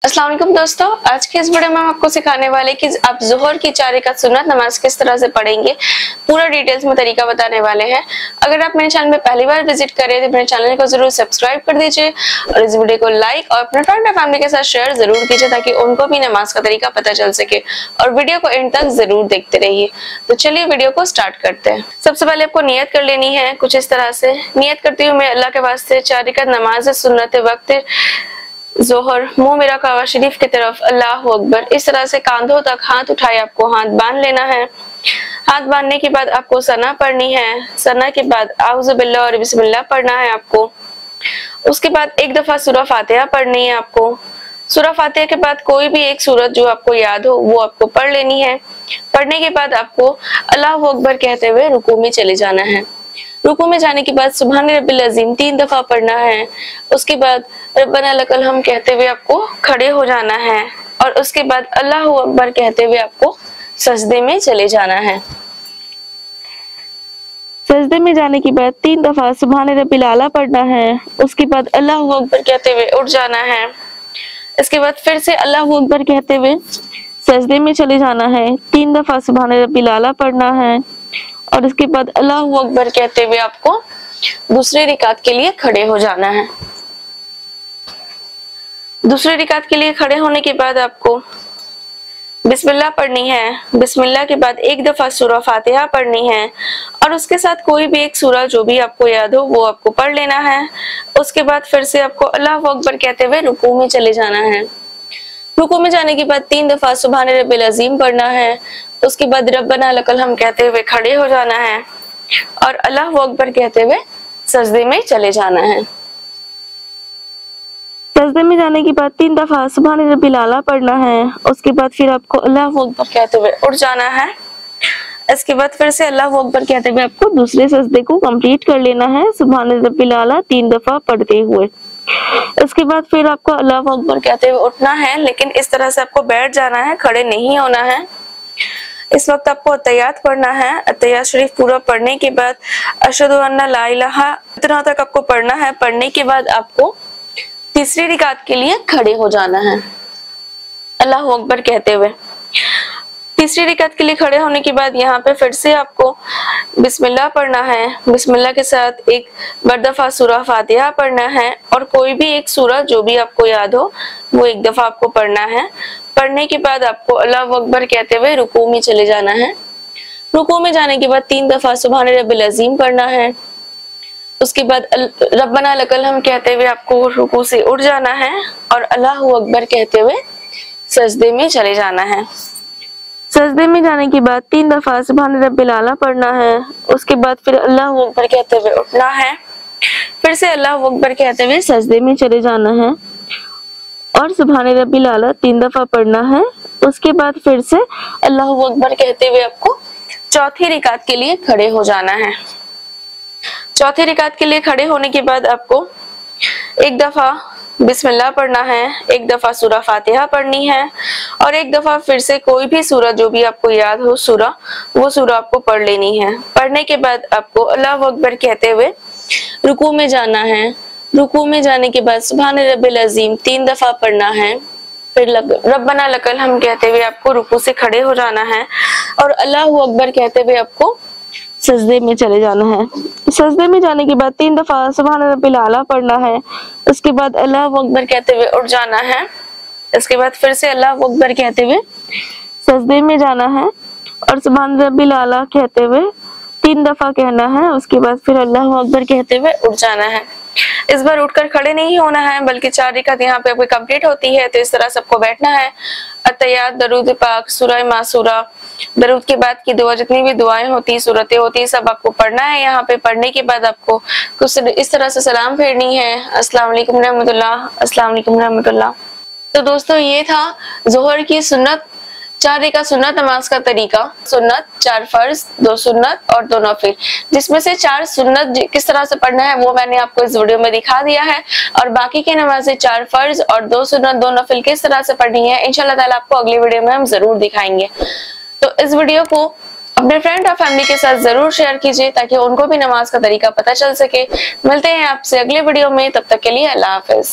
अस्सलाम वालेकुम दोस्तों, आज के इस वीडियो में हम आपको सिखाने वाले कि आप जोहर की 4 रकात सुन्नत नमाज किस तरह से पढ़ेंगे। पूरा डिटेल्स में तरीका बताने वाले हैं। अगर आप मेरे चैनल में पहली बार विजिट कर रहे हैं तो मेरे चैनल को जरूर सब्सक्राइब कर दीजिए और इस वीडियो को लाइक और अपने फ्रेंड और फैमिली के साथ शेयर जरूर कीजिए ताकि उनको भी नमाज का तरीका पता चल सके, और वीडियो को एंड तक जरूर देखते रहिए। तो चलिए वीडियो को स्टार्ट करते हैं। सबसे पहले आपको नियत कर लेनी है कुछ इस तरह से। नियत करती हूँ मैं अल्लाह के वास्ते 4 रकात नमाज सुन्नत वक्त जोहर, मुंह मेरा काबा शरीफ की तरफ, अल्लाह अकबर। इस तरह से कांधों तक हाथ उठाए आपको हाथ बांध लेना है। हाथ बांधने के बाद आपको सना पढ़नी है। सना के बाद आउज़ु बिल्लाह और बिस्मिल्लाह पढ़ना है आपको। उसके बाद एक दफा सूरह फातिहा पढ़नी है आपको। सूरह फातिहा के बाद कोई भी एक सूरत जो आपको याद हो वो आपको पढ़ लेनी है। पढ़ने के बाद आपको अल्लाह अकबर कहते हुए रुकू में चले जाना है। रुकू में जाने के बाद सुभान रब्बिल अज़ीम 3 दफा पढ़ना है। उसके बाद रब्बना लकल हम कहते हुए आपको खड़े हो जाना है और उसके बाद अल्लाह अकबर कहते हुए आपको सजदे में चले जाना है। सजदे में जाने के बाद 3 दफा सुभान रब्बिल आला पढ़ना है। उसके बाद अल्लाह अकबर कहते हुए उठ जाना है। इसके बाद फिर से अल्लाह अकबर कहते हुए सजदे में चले जाना है। 3 दफा सुभान रब्बिल आला पढ़ना है और इसके बाद अल्लाह अकबर कहते हुए आपको दूसरे रिकात के लिए खड़े हो जाना है। दूसरे रिकात के लिए खड़े होने के बाद आपको बिस्मिल्लाह पढ़नी है। बिस्मिल्लाह के बाद एक दफा सूरह फातिहा पढ़नी है और उसके साथ कोई भी एक सूरह जो भी आपको याद हो वो आपको पढ़ लेना है। उसके बाद फिर से आपको अल्लाह अकबर कहते हुए रुकू में चले जाना है। रुकू में जाने के बाद 3 दफा सुभान रब्बिल अज़ीम पढ़ना है। उसके बाद रब्बना लकल हम कहते हुए खड़े हो जाना है और अल्लाह अकबर कहते हुए सजदे में चले जाना है। सजदे में जाने के बाद 3 दफा सुभान रब्बिल आला पढ़ना है। उसके बाद फिर आपको अल्लाह अकबर कहते हुए उठ जाना है। इसके बाद फिर से अल्लाह अकबर कहते हुए आपको दूसरे सजदे को कंप्लीट कर लेना है सुभान रब्बिल आला 3 दफा पढ़ते हुए। इसके बाद फिर आपको अल्लाह अकबर कहते हुए उठना है, लेकिन इस तरह से आपको बैठ जाना है, खड़े नहीं होना है। इस वक्त आपको अत्तहियात पढ़ना है। अत्तहियात शरीफ पूरा पढ़ने के बाद अशहदु अन्ना ला इलाहा इतना तक आपको पढ़ना है। पढ़ने के बाद आपको तीसरी रिकात के लिए खड़े हो जाना है अल्लाह अकबर कहते हुए। तीसरी रिकात के लिए खड़े होने के बाद यहाँ पे फिर से आपको बिस्मिल्लाह पढ़ना है। बिस्मिल्लाह के साथ एक दफा सूरह फातिहा पढ़ना है और कोई भी एक सूरह जो भी आपको याद हो वो एक दफा आपको पढ़ना है। पढ़ने के बाद आपको अल्लाह अकबर कहते हुए रुकू में चले जाना है। रुकू में जाने के बाद 3 दफा सुभान रब्बिल अज़ीम पढ़ना है। उसके बाद रब्बना लकल हम कहते हुए आपको रुकू से उठ जाना है और अल्लाह अकबर कहते हुए सजदे में चले जाना है। सजदे में जाने के बाद 3 दफा सुभान रब्बिल आला पढ़ना है। उसके बाद फिर अल्लाह अकबर कहते हुए उठना है। फिर से अल्लाह अकबर कहते हुए सजदे में चले जाना है और सुभान रब्बिल आला 3 दफा पढ़ना है। उसके बाद फिर से अल्लाह अकबर कहते हुए आपको चौथी रिकात के लिए खड़े हो जाना है। चौथी रिकात के लिए खड़े होने के बाद आपको एक दफा बिस्मिल्लाह पढ़ना है, एक दफा सूरह फातिहा पढ़नी है और एक दफा फिर से कोई भी सूरह जो भी आपको याद हो सूरह वो सूरह आपको पढ़ लेनी है। पढ़ने के बाद आपको अल्लाह अकबर कहते हुए रुकू में जाना है। रुकू में जाने के बाद सुभान रब्बिल अज़ीम 3 दफा पढ़ना है। फिर रब्बना लकल हम कहते हुए आपको रुकू से खड़े हो जाना है और अल्लाह अकबर कहते हुए आपको सजदे में चले जाना है। सजदे में जाने के बाद 3 दफा सुभान रब्बिल आला पढ़ना है। उसके बाद अल्लाह अकबर कहते हुए उठ जाना है। इसके बाद फिर से अल्लाह अकबर कहते हुए सजदे में जाना है और सुभान रब्बिल आला कहते हुए 3 दफा कहना है। उसके बाद फिर अल्लाह अकबर कहते हुए उठ जाना है। इस बार उठकर खड़े नहीं होना है बल्कि 4 रिकात यहाँ पे आपकी कंप्लीट होती है, तो इस तरह सबको बैठना है। अत्तहियात, दरूद पाक, सूरह मासूरा, दरूद के बाद की दुआ, जितनी भी दुआएं होती सूरतें होती सब आपको पढ़ना है। यहाँ पे पढ़ने के बाद आपको कुछ इस तरह से सलाम फेरनी है, अस्सलाम वालेकुम रहमतुल्लाह, अस्सलाम वालेकुम रहमतुल्लाह। तो दोस्तों ये था जोहर की सुन्नत 4 रकात सुन्नत नमाज का तरीका। सुन्नत 4 फर्ज, 2 सुन्नत और 2 नफिल, जिसमें से 4 सुन्नत किस तरह से पढ़ना है वो मैंने आपको इस वीडियो में दिखा दिया है और बाकी के नमाजें 4 फर्ज और 2 सुन्नत 2 नफिल किस तरह से पढ़नी है इंशाल्लाह ताला आपको अगली वीडियो में हम जरूर दिखाएंगे। तो इस वीडियो को अपने फ्रेंड और फैमिली के साथ जरूर शेयर कीजिए ताकि उनको भी नमाज का तरीका पता चल सके। मिलते हैं आपसे अगले वीडियो में, तब तक के लिए अल्लाह हाफिज।